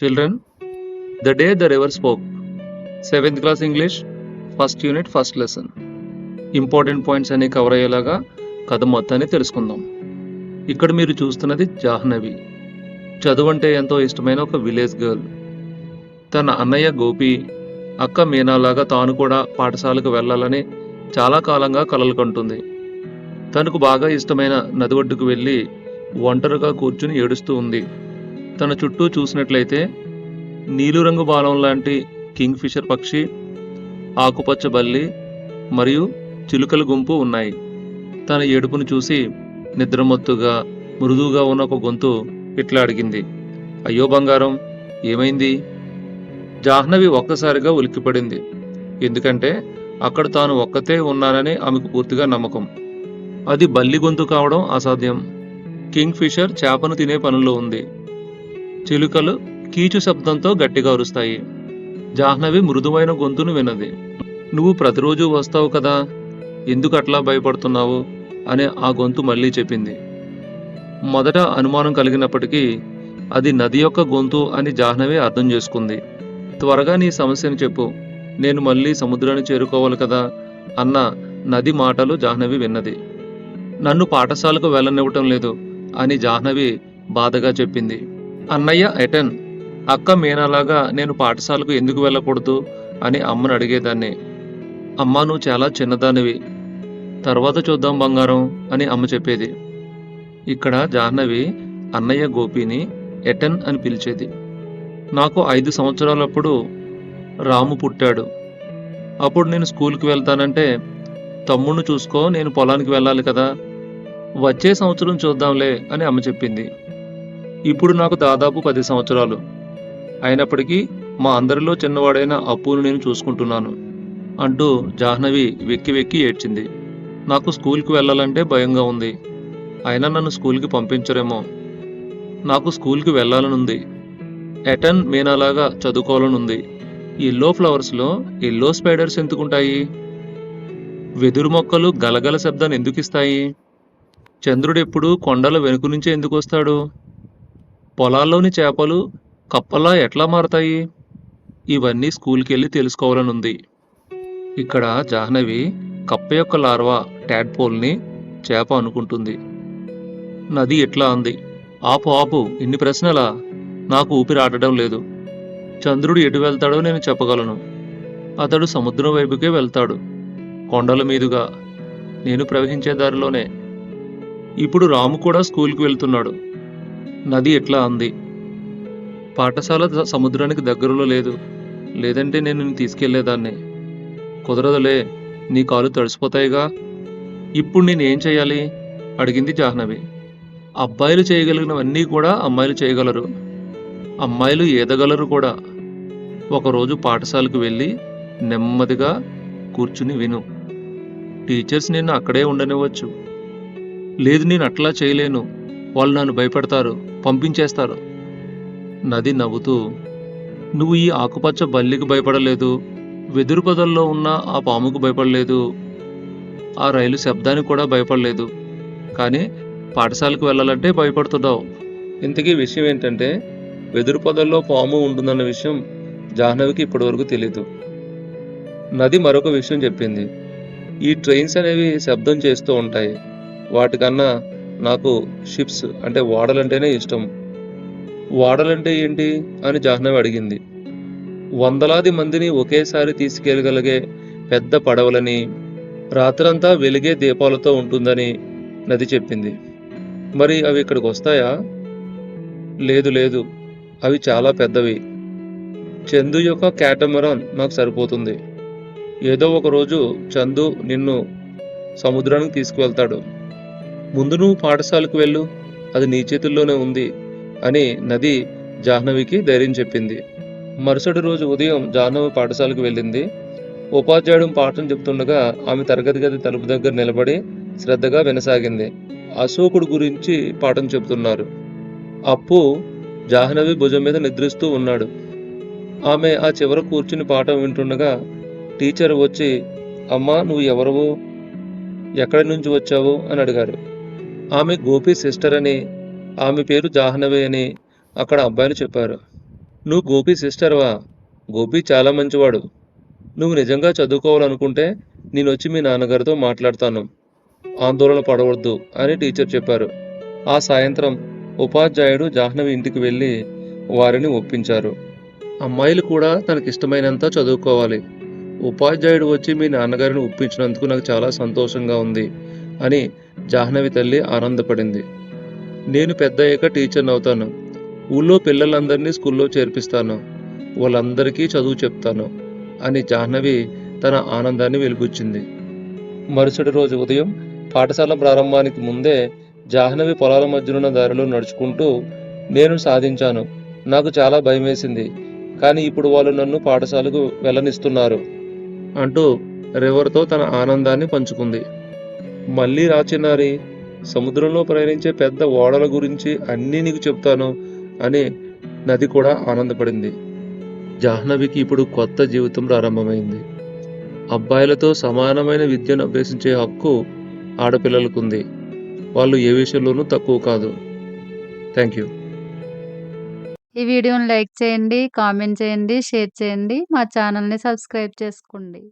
Children, the day the river spoke. 7th class English, first unit first lesson. Important points అన్ని cover అయ్యేలాగా కథ మొత్తాన్ని తెలుసుకుందాం. ఇక్కడ మీరు చూస్తున్నది జాహ్నవి. చదువు అంటే ఎంతో ఇష్టమైన ఒక విలేజ్ గర్ల్. తన అన్నయ్య గోపి, అక్క మీనాలాగా తాను కూడా పాఠశాలకు వెళ్ళాలని చాలా కాలంగా కలలు కంటుంది. తనకు బాగా ఇష్టమైన నది ఒడ్డుకు వెళ్ళి ఒంటరిగా కూర్చుని ఏడుస్తూ ఉంది. తన చుట్టూ చూసినట్లయితే నీలిరంగు బాలం లాంటి కింగ్ ఫిషర్ పక్షి, ఆకుపచ్చ బల్లి మరియు చిలుకల గుంపు ఉన్నాయి. తన ఏడుపును చూసి నిద్రమత్తుగా మృదువుగా ఉన్న ఒక గొంతు ఇట్లా అడిగింది, అయ్యో బంగారం, ఏమైంది? జాహ్నవి ఒక్కసారిగా ఉలిక్కిపడింది. ఎందుకంటే అక్కడ తాను ఒక్కతే ఉన్నానని ఆమెకు పూర్తిగా నమ్మకం. అది బల్లి గొంతు కావడం అసాధ్యం. కింగ్ ఫిషర్ చేపను తినే పనుల్లో ఉంది. చిలుకలు కీచు శబ్దంతో గట్టిగా అరుస్తాయి. జాహ్నవి మృదువైన గొంతును విన్నది. నువ్వు ప్రతిరోజు వస్తావు కదా, ఎందుకు అట్లా భయపడుతున్నావు అని ఆ గొంతు మళ్ళీ చెప్పింది. మొదట అనుమానం కలిగినప్పటికీ అది నది యొక్క గొంతు అని జాహ్నవి అర్థం చేసుకుంది. త్వరగా నీ సమస్యను చెప్పు, నేను మళ్ళీ సముద్రాన్ని చేరుకోవాలి కదా అన్న నది మాటలు జాహ్నవి విన్నది. నన్ను పాఠశాలకు వెళ్ళనివ్వటం లేదు అని జాహ్నవి బాధగా చెప్పింది. అన్నయ్య ఎటన్, అక్క మీనాలాగా నేను పాఠశాలకు ఎందుకు వెళ్ళకూడదు అని అమ్మను అడిగేదాన్ని. అమ్మ, నువ్వు చాలా చిన్నదానివి, తర్వాత చూద్దాం బంగారం అని అమ్మ చెప్పేది. ఇక్కడ జాహ్నవి అన్నయ్య గోపిని ఎటన్ అని పిలిచేది. నాకు 5 సంవత్సరాలప్పుడు రాము పుట్టాడు. అప్పుడు నేను స్కూల్కి వెళ్తానంటే, తమ్ముడిని చూసుకో, నేను పొలానికి వెళ్ళాలి కదా, వచ్చే సంవత్సరం చూద్దాంలే అని అమ్మ చెప్పింది. ఇప్పుడు నాకు దాదాపు 10 సంవత్సరాలు అయినప్పటికీ మా అందరిలో చిన్నవాడైన అప్పును నేను చూసుకుంటున్నాను అంటూ జాహ్నవి వెక్కి వెక్కి ఏడ్చింది. నాకు స్కూల్కి వెళ్ళాలంటే భయంగా ఉంది, అయినా నన్ను స్కూల్కి పంపించరేమో. నాకు స్కూల్కి వెళ్ళాలనుంది, ఎటన్ మీనాలాగా చదువుకోవాలనుంది. ఎల్లో ఫ్లవర్స్లో ఎల్లో స్పైడర్స్ ఎందుకుంటాయి? వెదురు మొక్కలు గలగల శబ్దాన్ని ఎందుకు ఇస్తాయి? చంద్రుడెప్పుడు కొండల వెనుక నుంచే ఎందుకు వస్తాడు? పొలాల్లోని చేపలు కప్పలా ఎట్లా మారతాయి? ఇవన్నీ స్కూల్కి వెళ్ళి తెలుసుకోవాలనుంది. ఇక్కడ జాహ్నవి కప్ప యొక్క లార్వా ట్యాడ్పోల్ని చేప అనుకుంటుంది. నది ఎట్లా అంది, ఆపు ఆపు, ఇన్ని ప్రశ్నలా? నాకు ఊపిరి ఆడడం లేదు. చంద్రుడు ఎటు వెళ్తాడో నేను చెప్పగలను. అతడు సముద్రం వైపుకే వెళ్తాడు, కొండల మీదుగా. నేను ప్రవహించే దారిలోనే. ఇప్పుడు రాము కూడా స్కూల్కి వెళ్తున్నాడు. నది ఎట్లా అంది, పాఠశాల సముద్రానికి దగ్గరలో లేదు, లేదంటే నేను నిన్ను తీసుకెళ్లేదాన్ని. కుదరదులే, నీ కాలు తడిసిపోతాయిగా. ఇప్పుడు నేనేం చెయ్యాలి అడిగింది జాహ్నవి. అబ్బాయిలు చేయగలిగినవన్నీ కూడా అమ్మాయిలు చేయగలరు, అమ్మాయిలు ఈదగలరు కూడా. ఒకరోజు పాఠశాలకు వెళ్ళి నెమ్మదిగా కూర్చుని విను. టీచర్స్ నిన్ను అక్కడే ఉండనివ్వచ్చు. లేదు, నేను అట్లా చేయలేను, వాళ్ళు నన్ను భయపెడతారు, పంపించేస్తారు. నది నవ్వుతూ, నువ్వు ఈ ఆకుపచ్చ బల్లికి భయపడలేదు, వెదురు పొదల్లో ఉన్న ఆ పాముకు భయపడలేదు, ఆ రైలు శబ్దానికి కూడా భయపడలేదు, కానీ పాఠశాలకు వెళ్ళాలంటే భయపడుతున్నావు. ఇంతకీ విషయం ఏంటంటే, వెదురు పొదల్లో పాము ఉంటుందన్న విషయం జాహ్నవికి ఇప్పటివరకు తెలీదు. నది మరొక విషయం చెప్పింది. ఈ ట్రైన్స్ అనేవి శబ్దం చేస్తూ ఉంటాయి, వాటికన్నా నాకు షిప్స్ అంటే ఓడలంటేనే ఇష్టం. ఓడలంటే ఏంటి అని జాహ్నవి అడిగింది. వందలాది మందిని ఒకేసారి తీసుకెళ్లగలిగే పెద్ద పడవలని, రాత్రంతా వెలిగే దీపాలతో ఉంటుందని నది చెప్పింది. మరి అవి ఇక్కడికి వస్తాయా? లేదు లేదు, అవి చాలా పెద్దవి. చందు యొక్క క్యాటమరాన్ నాకు సరిపోతుంది. ఏదో ఒక రోజు చందు నిన్ను సముద్రానికి తీసుకువెళ్తాడు. ముందు నువ్వు పాఠశాలకు వెళ్ళు, అది నీ చేతుల్లోనే ఉంది అని నది జాహ్నవికి ధైర్యం చెప్పింది. మరుసటి రోజు ఉదయం జాహ్నవి పాఠశాలకు వెళ్ళింది. ఉపాధ్యాయుడు పాఠం చెప్తుండగా ఆమె తరగతి గది తలుపు దగ్గర నిలబడి శ్రద్ధగా వినసాగింది. అశోకుడు గురించి పాఠం చెబుతున్నారు. అప్పు జాహ్నవి భుజం మీద నిద్రిస్తూ ఉన్నాడు. ఆమె ఆ చివర కూర్చుని పాఠం వింటుండగా టీచర్ వచ్చి, అమ్మా, నువ్వు ఎవరువు, ఎక్కడి నుంచి వచ్చావు అని అడిగారు. ఆమె గోపి సిస్టర్ అని, ఆమె పేరు జాహ్నవి అని అక్కడ అబ్బాయిలు చెప్పారు. నువ్వు గోపి సిస్టర్వా? గోపి చాలా మంచివాడు. నువ్వు నిజంగా చదువుకోవాలనుకుంటే నేనొచ్చి మీ నాన్నగారితో మాట్లాడతాను. ఆందోళన పడవద్దు అని టీచర్ చెప్పారు. ఆ సాయంత్రం ఉపాధ్యాయుడు జాహ్నవి ఇంటికి వెళ్ళి వారిని ఒప్పించారు. అమ్మాయిలు కూడా తనకిష్టమైనంత చదువుకోవాలి. ఉపాధ్యాయుడు వచ్చి మీ నాన్నగారిని ఒప్పించినందుకు నాకు చాలా సంతోషంగా ఉంది అని జాహ్నవి తల్లి ఆనందపడింది. నేను పెద్దయ్యాక టీచర్ని అవుతాను. ఊళ్ళో పిల్లలందరినీ స్కూల్లో చేర్పిస్తాను. వాళ్ళందరికీ చదువు చెప్తాను అని జాహ్నవి తన ఆనందాన్ని వెలిబుచ్చింది. మరుసటి రోజు ఉదయం పాఠశాల ప్రారంభానికి ముందే జాహ్నవి పొలాల మధ్యనున్న దారిలో నడుచుకుంటూ నేను సాధించాను. నాకు చాలా భయమేసింది. కానీ ఇప్పుడు వాళ్ళు నన్ను పాఠశాలకు వెళ్ళనిస్తున్నారు అంటూ రివర్తో తన ఆనందాన్ని పంచుకుంది. మళ్ళీ రా చిన్నారి, సముద్రంలో ప్రయాణించే పెద్ద ఓడల గురించి అన్నీ నీకు చెప్తాను అని నది కూడా ఆనందపడింది. జాహ్నవికి ఇప్పుడు కొత్త జీవితం ప్రారంభమైంది. అబ్బాయిలతో సమానమైన విద్యను అభ్యసించే హక్కు ఆడపిల్లలకుంది. వాళ్ళు ఏ విషయంలోనూ తక్కువ కాదు. Thank you. ఈ వీడియోని లైక్ చేయండి, కామెంట్ చేయండి, షేర్ చేయండి. మా ఛానల్‌ని సబ్స్క్రైబ్ చేసుకోండి.